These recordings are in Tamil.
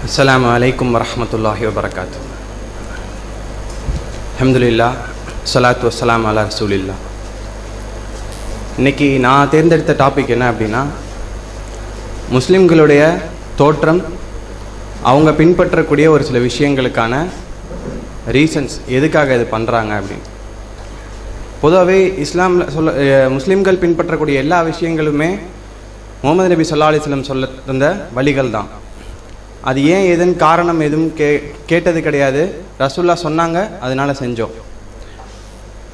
அஸ்ஸலாமு அலைக்கும் வரஹ்மத்துல்லாஹி வபரகாத்துஹு. அல்ஹம்துலில்லாஹ், ஸலாத்து வஸ்ஸலாமு அலா ரசூலில்லாஹ். இன்றைக்கி நான் தேர்ந்தெடுத்த டாபிக் என்ன அப்படின்னா, முஸ்லீம்களுடைய தோற்றம், அவங்க பின்பற்றக்கூடிய ஒரு சில விஷயங்களுக்கான ரீசன்ஸ், எதுக்காக இது பண்ணுறாங்க அப்படின்னு. பொதுவாகவே முஸ்லீம்கள் பின்பற்றக்கூடிய எல்லா விஷயங்களுமே முஹம்மது நபி ஸல்லல்லாஹு அலைஹி வஸல்லம் சொல்ல தந்த வழிகள் தான். அது ஏன் எதுன்னு காரணம் எதுவும் கேட்டது கிடையாது. ரசூலுல்லாஹ் சொன்னாங்க, அதனால செஞ்சோம்.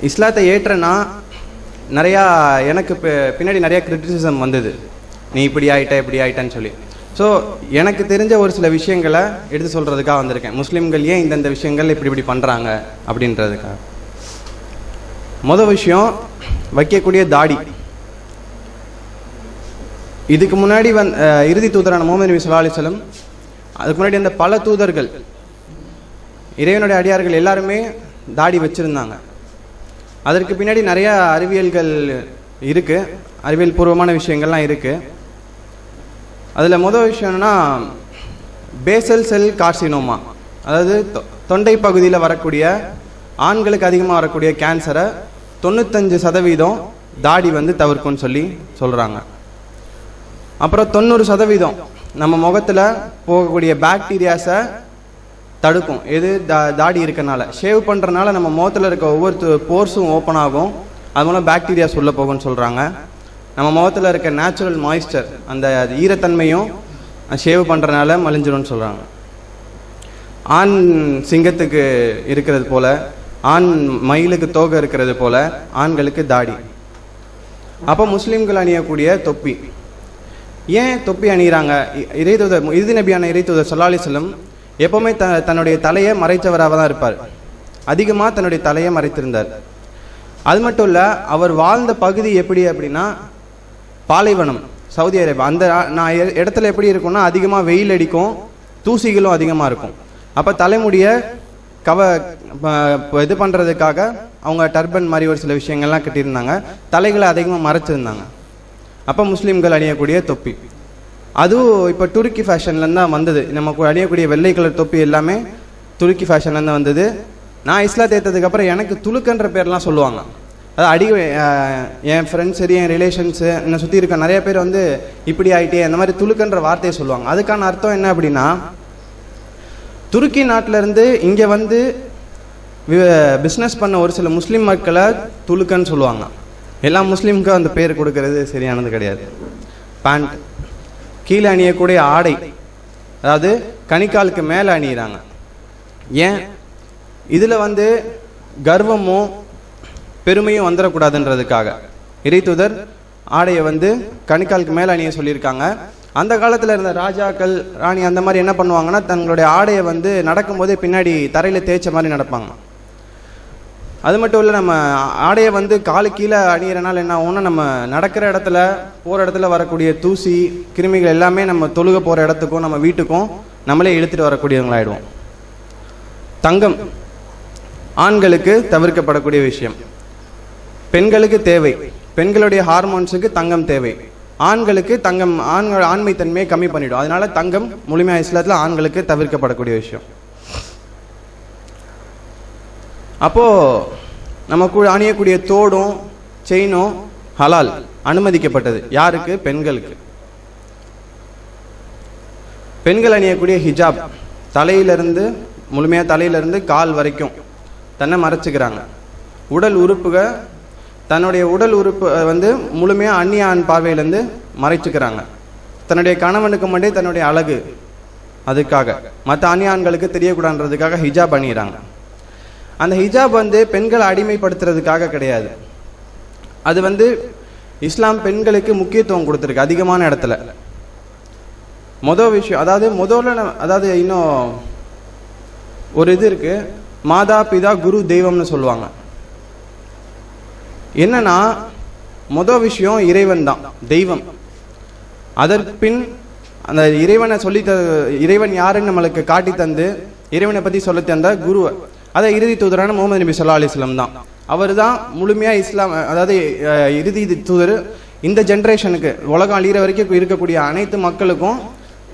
இஸ்லாத்தை ஏற்றனா நிறையா எனக்கு பின்னாடி நிறையா கிரிட்டிசிசம் வந்தது, நீ இப்படி ஆயிட்டேன்னு சொல்லி. ஸோ எனக்கு தெரிஞ்ச ஒரு சில விஷயங்களை எடுத்து சொல்கிறதுக்காக வந்திருக்கேன். முஸ்லீம்கள் ஏன் இந்தந்த விஷயங்கள் இப்படி பண்ணுறாங்க அப்படின்றதுக்காக. மொதல் விஷயம், வைக்கக்கூடிய தாடி. இதுக்கு முன்னாடி இறுதி தூதரான முஹம்மது நபி ஸல்லல்லாஹு அலைஹி வஸல்லம், அதுக்கு முன்னாடி அந்த பல தூதர்கள், இறைவனுடைய அடியார்கள் எல்லாருமே தாடி வச்சுருந்தாங்க. அதற்கு பின்னாடி நிறையா அறிவியல்கள் இருக்குது, அறிவியல் பூர்வமான விஷயங்கள்லாம் இருக்குது. அதில் மொதல் விஷயம்னா பேசல் செல் கார்சினோமா, அதாவது தொண்டை பகுதியில் வரக்கூடிய ஆண்களுக்கு அதிகமாக வரக்கூடிய கேன்சரை 95% தாடி தவிர்க்கும்னு சொல்கிறாங்க. அப்புறம் 90% நம்ம முகத்தில் போகக்கூடிய பாக்டீரியாஸை தடுக்கும். எது? தாடி இருக்கனால. ஷேவ் பண்ணுறதுனால நம்ம முகத்தில் இருக்க ஒவ்வொரு போர்ஸும் ஓப்பன் ஆகும், அது மூலம் பாக்டீரியாஸ் உள்ளே போகும்னு சொல்கிறாங்க. நம்ம முகத்தில் இருக்க நேச்சுரல் மாய்ஸ்சர், அந்த ஈரத்தன்மையும் ஷேவ் பண்ணுறதுனால மலிஞ்சிடும்னு சொல்கிறாங்க. ஆண் சிங்கத்துக்கு இருக்கிறது போல், ஆண் மயிலுக்கு தோகை இருக்கிறது போல் ஆண்களுக்கு தாடி. அப்போ முஸ்லீம்கள் அணியக்கூடிய தொப்பி, ஏன் தொப்பி அணிகிறாங்க? இறுதி நபியான இறைத்தூதர் ஸல்லல்லாஹு அலைஹி வஸல்லம் எப்போவுமே தன்னுடைய தலையை மறைத்தவராக தான் இருப்பார். அதிகமாக தன்னுடைய தலையை மறைத்திருந்தார். அது மட்டும் இல்லை, அவர் வாழ்ந்த பகுதி எப்படி அப்படின்னா பாலைவனம், சவுதி அரேபியா. அந்த இடத்துல எப்படி இருக்கும்னா அதிகமாக வெயில் அடிக்கும், தூசிகளும் அதிகமாக இருக்கும். அப்போ தலைமுடியை இது பண்ணுறதுக்காக அவங்க டர்பன் மாதிரி ஒரு சில விஷயங்கள்லாம் கட்டியிருந்தாங்க, தலைகளை அதிகமாக மறைச்சிருந்தாங்க. அப்போ முஸ்லீம்கள் அணியக்கூடிய தொப்பி, அதுவும் இப்போ துருக்கி ஃபேஷன்லேருந்து தான் வந்தது. நமக்கு அணியக்கூடிய வெள்ளை கலர் தொப்பி எல்லாமே துருக்கி ஃபேஷன்லேருந்து வந்தது. நான் இஸ்லாத்தை ஏற்றதுக்கப்புறம் எனக்கு துலுக்கன்ற பேர்லாம் சொல்லுவாங்க. அது என் ஃப்ரெண்ட்ஸ் சரி, என் ரிலேஷன்ஸு, என்னை சுற்றி இருக்க நிறைய பேர் இப்படி ஆகிட்டே அந்த மாதிரி துலுக்கன்ற வார்த்தையை சொல்லுவாங்க. அதுக்கான அர்த்தம் என்ன அப்படின்னா, துருக்கி நாட்டிலேருந்து இங்கே பிஸ்னஸ் பண்ண ஒரு சில முஸ்லீம் மக்களை துலுக்கன்னு சொல்லுவாங்க. எல்லா முஸ்லீமுக்கும் அந்த பேர் கொடுக்கறது சரியானது கிடையாது. பேண்ட், கீழே அணியக்கூடிய ஆடை, அதாவது கணிக்காலுக்கு மேலே அணியிறாங்க. ஏன்? இதில் கர்வமும் பெருமையும் வந்துடக்கூடாதுன்றதுக்காக இறைத்தூதர் ஆடையை கணிக்காலுக்கு மேலே அணிய சொல்லியிருக்காங்க. அந்த காலத்தில் இருந்த ராஜாக்கள், ராணி அந்த மாதிரி என்ன பண்ணுவாங்கன்னா, தங்களுடைய ஆடையை நடக்கும்போதே பின்னாடி தரையில் தேய்ச்ச மாதிரி நடப்பாங்க. அது மட்டும் இல்லை, நம்ம ஆடையை காலு கீழே அணிகிறனால என்ன ஆகும்னா, நம்ம நடக்கிற இடத்துல போகிற இடத்துல வரக்கூடிய தூசி கிருமிகள் எல்லாமே நம்ம தொழுக போகிற இடத்துக்கும் நம்ம வீட்டுக்கும் நம்மளே இழுத்துட்டு வரக்கூடியவங்களாயிடுவோம். தங்கம் ஆண்களுக்கு தவிர்க்கப்படக்கூடிய விஷயம், பெண்களுக்கு தேவை. பெண்களுடைய ஹார்மோன்ஸுக்கு தங்கம் தேவை. ஆண்களுக்கு தங்கம் ஆண்மை தன்மையை கம்மி பண்ணிடும். அதனால தங்கம் முழுமையாக இஸ்லாத்தில் ஆண்களுக்கு தவிர்க்கப்படக்கூடிய விஷயம். அப்போது நமக்கு அணியக்கூடிய தோடும் செயினும் ஹலால், அனுமதிக்கப்பட்டது. யாருக்கு? பெண்களுக்கு. பெண்கள் அணியக்கூடிய ஹிஜாப், தலையிலிருந்து முழுமையாக தலையிலிருந்து கால் வரைக்கும் தன்னை மறைச்சிக்கிறாங்க. உடல் உறுப்புகள், தன்னுடைய உடல் உறுப்பு முழுமையாக அந்நிய ஆண் பார்வையிலேருந்து மறைச்சிக்கிறாங்க. தன்னுடைய கணவனுக்கு மட்டும் தன்னுடைய அழகு, அதுக்காக மற்ற அந்நிய ஆண்களுக்கு தெரியக்கூடாதுன்றதுக்காக ஹிஜாப் அணிகிறாங்க. அந்த ஹிஜாப் பெண்களை அடிமைப்படுத்துறதுக்காக கிடையாது. அது இஸ்லாம் பெண்களுக்கு முக்கியத்துவம் கொடுத்துருக்கு அதிகமான இடத்துல. மொதல் விஷயம், அதாவது இன்னும் ஒரு இது இருக்கு, மாதா பிதா குரு தெய்வம்னு சொல்லுவாங்க. என்னன்னா, மொதல் விஷயம் இறைவன் தான் தெய்வம். அதற்கு பின் அந்த இறைவனை இறைவன் யாருன்னு நம்மளுக்கு காட்டி தந்து இறைவனை பற்றி சொல்லி தந்த குருவை, அதை இறுதி தூதரான முஹம்மது நபி ஸல்லல்லாஹு அலைஹி வஸல்லம் தான். அவர் தான் முழுமையாக இஸ்லாம், அதாவது இறுதி தூதர் இந்த ஜென்ரேஷனுக்கு, உலகம் அழிகிற வரைக்கும் இருக்கக்கூடிய அனைத்து மக்களுக்கும்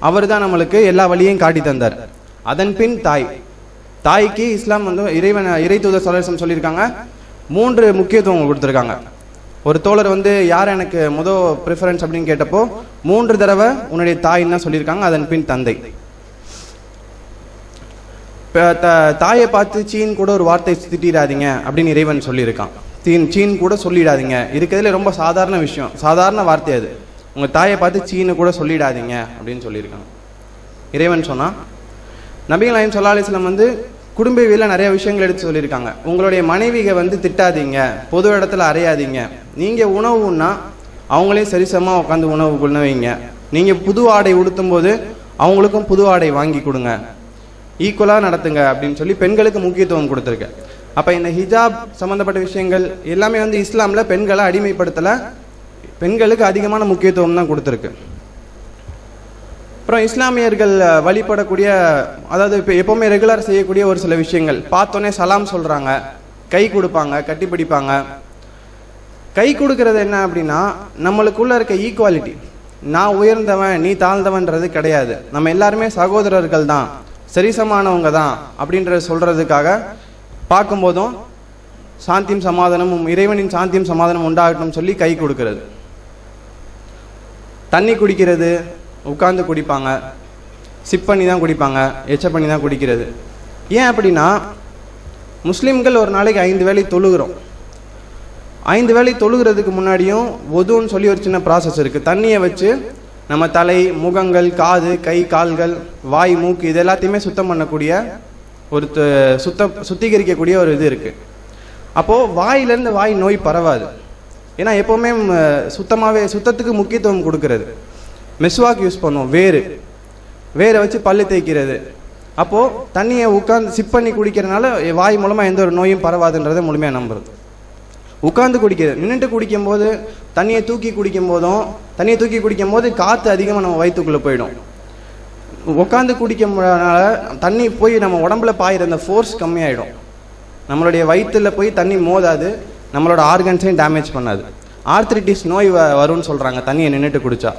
அவர் தான் நம்மளுக்கு எல்லா வழியையும் காட்டி தந்தார். அதன் பின் தாய்க்கு இஸ்லாம் வந்து இறை தூதர் ஸல்லல்லாஹு அலைஹி வஸல்லம் சொல்லியிருக்காங்க, 3 முக்கியத்துவம் கொடுத்துருக்காங்க. ஒரு தோழர் வந்து யார் எனக்கு ப்ரிஃபரன்ஸ் அப்படின்னு கேட்டப்போ 3 தடவை உன்னுடைய தாயின்னு தான் சொல்லியிருக்காங்க, அதன் பின் தந்தை. தாயை பார்த்து சீன் கூட ஒரு வார்த்தை திட்டிடாதீங்க அப்படின்னு இறைவன் சொல்லியிருக்கான். சீன் கூட சொல்லிடாதீங்க, இருக்கிறதுல ரொம்ப சாதாரண விஷயம், சாதாரண வார்த்தை அது. உங்கள் தாயை பார்த்து சீனு கூட சொல்லிடாதீங்க அப்படின்னு சொல்லியிருக்காங்க. இறைவன் சொன்னால் நபிகள் நாயகம் ஸல்லல்லாஹு அலைஹி வஸல்லம் வந்து குடும்பவியலில் நிறைய விஷயங்கள் எடுத்து சொல்லியிருக்காங்க. உங்களுடைய மனைவியை வந்து திட்டாதீங்க, பொது இடத்துல அறையாதீங்க, நீங்கள் உணவுன்னா அவங்களையும் சரிசமாக உட்காந்து உணவு வைங்க, நீங்கள் புது ஆடை உடுத்தும் போது அவங்களுக்கும் புது ஆடை வாங்கி கொடுங்க, ஈக்குவலாக நடத்துங்க அப்படின்னு சொல்லி பெண்களுக்கு முக்கியத்துவம் கொடுத்துருக்கு. அப்போ இந்த ஹிஜாப் சம்மந்தப்பட்ட விஷயங்கள் எல்லாமே வந்து இஸ்லாமில் பெண்களை அடிமைப்படுத்தலை, பெண்களுக்கு அதிகமான முக்கியத்துவம் தான் கொடுத்துருக்கு. அப்புறம் இஸ்லாமியர்கள் வழிபடக்கூடிய, அதாவது இப்போ எப்போவுமே ரெகுலர் செய்யக்கூடிய ஒரு சில விஷயங்கள், பார்த்தோன்னே சலாம் சொல்கிறாங்க, கை கொடுப்பாங்க, கட்டி பிடிப்பாங்க. கை கொடுக்கறது என்ன அப்படின்னா நம்மளுக்குள்ள இருக்க ஈக்குவாலிட்டி, நான் உயர்ந்தவன் நீ தாழ்ந்தவன்றது கிடையாது, நம்ம எல்லாருமே சகோதரர்கள் தான், சரிசமானவங்க தான் அப்படின்றத சொல்கிறதுக்காக பார்க்கும்போதும் சாந்தியும் சமாதானமும் இறைவனின் சாந்தியும் சமாதானம் உண்டாகட்டும் சொல்லி கை கொடுக்கறது. தண்ணி குடிக்கிறது உட்கார்ந்து குடிப்பாங்க, சிப் பண்ணி தான் குடிப்பாங்க, எச்ச பண்ணி தான் குடிக்கிறது. ஏன் அப்படின்னா முஸ்லீம்கள் ஒரு நாளைக்கு 5 வேளை தொழுகிறோம். 5 வேளை தொழுகிறதுக்கு முன்னாடியும் ஒதுன்னு சொல்லி ஒரு சின்ன ப்ராசஸ் இருக்குது. தண்ணியை வச்சு நம்ம தலை, முகங்கள், காது, கை, கால்கள், வாய், மூக்கு இது எல்லாத்தையுமே சுத்தம் பண்ணக்கூடிய ஒரு சுத்திகரிக்கக்கூடிய ஒரு இது இருக்குது. அப்போது வாயிலேருந்து வாய் நோய் பரவாது. ஏன்னா எப்போவுமே சுத்தத்துக்கு முக்கியத்துவம் கொடுக்கறது. மெஸ்வாக் யூஸ் பண்ணுவோம், வேரை வச்சு பல்லு தேய்க்கிறது. அப்போது தண்ணியை உட்காந்து சிப் பண்ணி குடிக்கிறதுனால வாய் மூலமாக எந்த ஒரு நோயும் பரவாதுன்றதை முழுமையாக நம்புறது. உட்காந்து குடிக்கிறது, நின்றுட்டு குடிக்கும்போது தண்ணியை தூக்கி குடிக்கும் போது காற்று அதிகமாக நம்ம வயிற்றுக்குள்ளே போயிடும். உட்காந்து குடிக்கிறதுனால தண்ணி போய் நம்ம உடம்புல பாயிற அந்த ஃபோர்ஸ் கம்மியாயிடும், நம்மளுடைய வயிற்றில் போய் தண்ணி மோதாது, நம்மளோட ஆர்கன்ஸையும் டேமேஜ் பண்ணாது. ஆர்த்ரிட்டிஸ் நோய் வரும்னு சொல்கிறாங்க தண்ணியை நின்றுட்டு குடித்தா.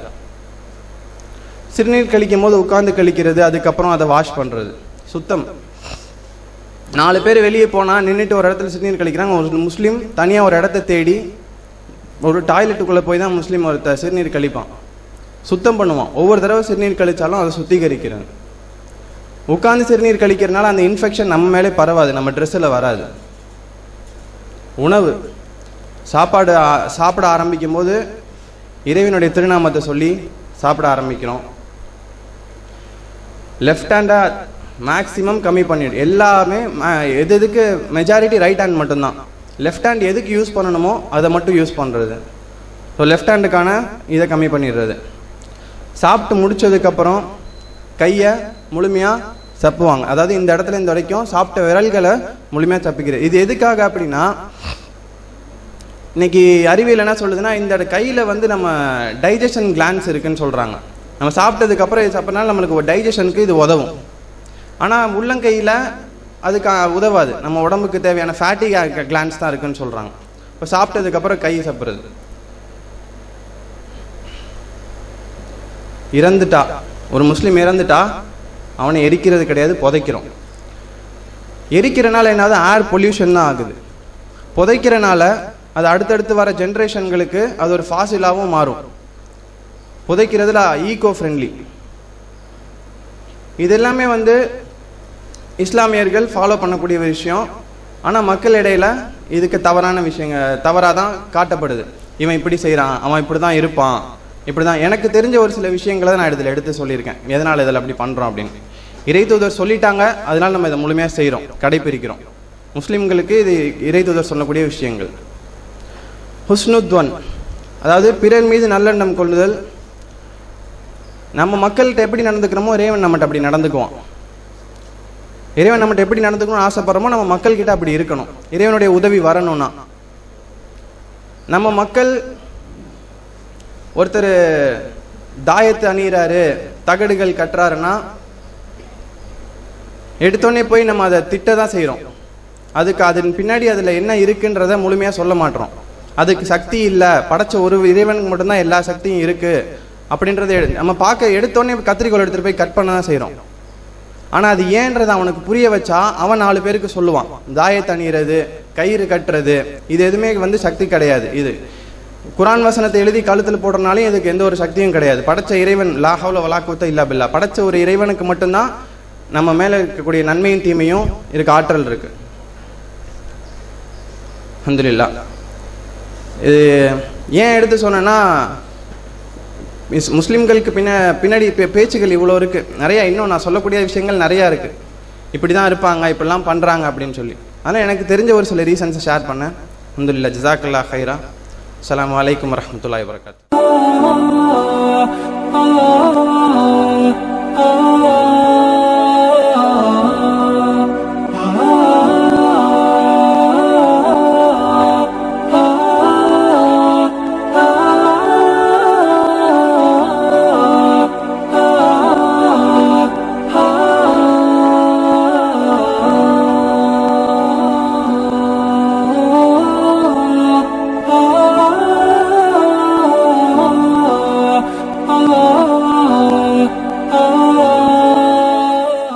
சிறுநீர் கழிக்கும் போது உட்காந்து கழிக்கிறது, அதுக்கப்புறம் அதை வாஷ் பண்ணுறது, சுத்தம். 4 பேர் வெளியே போனால் நின்றுட்டு ஒரு இடத்துல சிறுநீர் கழிக்கிறாங்க, ஒரு முஸ்லீம் தனியாக ஒரு இடத்த தேடி ஒரு டாய்லெட்டுக்குள்ளே போய் தான் முஸ்லீம் ஒருத்தர் சிறுநீர் கழிப்பான், சுத்தம் பண்ணுவான். ஒவ்வொரு தடவை சிறுநீர் கழித்தாலும் அதை சுத்திகரிக்கிறாங்க. உட்காந்து சிறுநீர் கழிக்கிறதுனால அந்த இன்ஃபெக்ஷன் நம்ம மேலே பரவாது, நம்ம ட்ரெஸ்ஸில் வராது. உணவு சாப்பிட ஆரம்பிக்கும் போது இறைவனுடைய திருநாமத்தை சொல்லி சாப்பிட ஆரம்பிக்கிறோம். லெஃப்ட் ஹேண்டை மேக்ஸிமம் கம்மி பண்ணிடு. எல்லாமே எதுக்கு மெஜாரிட்டி ரைட் ஹேண்ட் மட்டும்தான். லெஃப்ட் ஹேண்ட் எதுக்கு யூஸ் பண்ணணுமோ அதை மட்டும் யூஸ் பண்ணுறது. ஸோ லெஃப்ட் ஹேண்டுக்கான இதை கம்மி பண்ணிடுறது. சாப்பிட்டு முடித்ததுக்கப்புறம் கையை முழுமையாக சப்புவாங்க, அதாவது இந்த இடத்துல இந்த வரைக்கும் சாப்பிட்ட விரல்களை முழுமையாக சப்பிக்கிறது. இது எதுக்காக அப்படின்னா இன்னைக்கு அறிவியல் என்ன சொல்லுதுன்னா, இந்த கையில் வந்து நம்ம டைஜஷன் கிளான்ஸ் இருக்குன்னு சொல்கிறாங்க. நம்ம சாப்பிட்டதுக்கப்புறம் இது சாப்பிட்றதுனால நம்மளுக்கு ஒரு டைஜஷனுக்கு இது உதவும். ஆனால் உள்ளங்கையில் அதுக்கு உதவாது, நம்ம உடம்புக்கு தேவையான ஃபேட்டி கிளான்ஸ் தான் இருக்குன்னு சொல்கிறாங்க. இப்போ சாப்பிட்டதுக்கப்புறம் கை சாப்பிட்றது. ஒரு முஸ்லீம் இறந்துட்டா அவனை எரிக்கிறது கிடையாது, புதைக்கிறோம். எரிக்கிறனால என்னது, ஏர் பொல்யூஷன் தான் ஆகுது. புதைக்கிறனால அது அடுத்தடுத்து வர ஜென்ரேஷன்களுக்கு அது ஒரு ஃபாசிலாகவும் மாறும். புதைக்கிறதுல ஈகோ ஃப்ரெண்ட்லி. இது எல்லாமே வந்து இஸ்லாமியர்கள் ஃபாலோ பண்ணக்கூடிய விஷயம். ஆனால் மக்கள் இடையில இதுக்கு தவறான விஷயங்கள் தவறாக தான் காட்டப்படுது. இவன் இப்படி செய்கிறான், அவன் இப்படி தான் இருப்பான், இப்படி தான். எனக்கு தெரிஞ்ச ஒரு சில விஷயங்களை தான் நான் எடுத்து சொல்லியிருக்கேன், எதனால் இதில் அப்படி பண்ணுறோம் அப்படின்னு. இறை தூதர் சொல்லிட்டாங்க, அதனால் நம்ம இதை முழுமையாக செய்கிறோம், கடைப்பிடிக்கிறோம். முஸ்லீம்களுக்கு இது இறை தூதர் சொல்லக்கூடிய விஷயங்கள். ஹுஸ்னுத்வன், அதாவது பிறர் மீது நல்லெண்ணம் கொள்ளுதல். நம்ம மக்கள்கிட்ட எப்படி நடந்துக்கிறோமோ இறைவன் நம்மகிட்ட அப்படி நடந்துக்குவான். இறைவன் நம்மகிட்ட எப்படி நடந்துக்கணும்னு ஆசைப்படுறோமோ நம்ம மக்கள்கிட்ட அப்படி இருக்கணும். இறைவனுடைய உதவி வரணும்னா நம்ம மக்கள் ஒருத்தர் தாயத்து அணிகிறாரு, தகடுகள் கட்டுறாருன்னா எடுத்தோடனே போய் நம்ம அதை திட்ட தான் செய்கிறோம். அதுக்கு அதன் பின்னாடி அதில் என்ன இருக்குன்றத முழுமையாக சொல்ல மாட்டோம். அதுக்கு சக்தி இல்லை, படைச்ச ஒரு இறைவனுக்கு மட்டும்தான் எல்லா சக்தியும் இருக்குது அப்படின்றத நம்ம பார்க்க எடுத்தோடனே கத்திரிக்கோல் எடுத்துகிட்டு போய் கட் பண்ண தான் செய்கிறோம். ஆனால் அது ஏன்றதை அவனுக்கு புரிய வச்சா அவன் 4 பேருக்கு சொல்லுவான். தாயத்தை அணிகிறது, கயிறு கட்டுறது, இது எதுவுமே வந்து சக்தி கிடையாது. இது குரான் வசனத்தை எழுதி கழுத்தில் போடுறனாலே இதுக்கு எந்த ஒரு சக்தியும் கிடையாது. படைச்ச இறைவன் லா ஹவ்ல வலா குவத்த இல்லா பில்லா, படைச்ச ஒரு இறைவனுக்கு மட்டும்தான் நம்ம மேலே இருக்கக்கூடிய நன்மையும் தீமையும் இருக்க ஆற்றல் இருக்கு. அல்ஹம்துலில்லாஹ். இது ஏன் எடுத்து சொன்னேன்னா, முஸ்லீம்களுக்கு பின்னாடி பேச்சுகள் இவ்வளோ இருக்குது. நிறையா இன்னும் நான் சொல்லக்கூடிய விஷயங்கள் நிறையா இருக்குது. இப்படி தான் இருப்பாங்க, இப்படிலாம் பண்ணுறாங்க அப்படின்னு சொல்லி. ஆனால் எனக்கு தெரிஞ்ச ஒரு சில ரீசன்ஸை ஷேர் பண்ணேன். அல்ஹம்துலில்லாஹ். ஜஸாக்கல்லாஹ் ஹைரா. அஸ்ஸலாமு அலைக்கும் வரஹ்மத்துல்லாஹி வபரகாத்துஹு.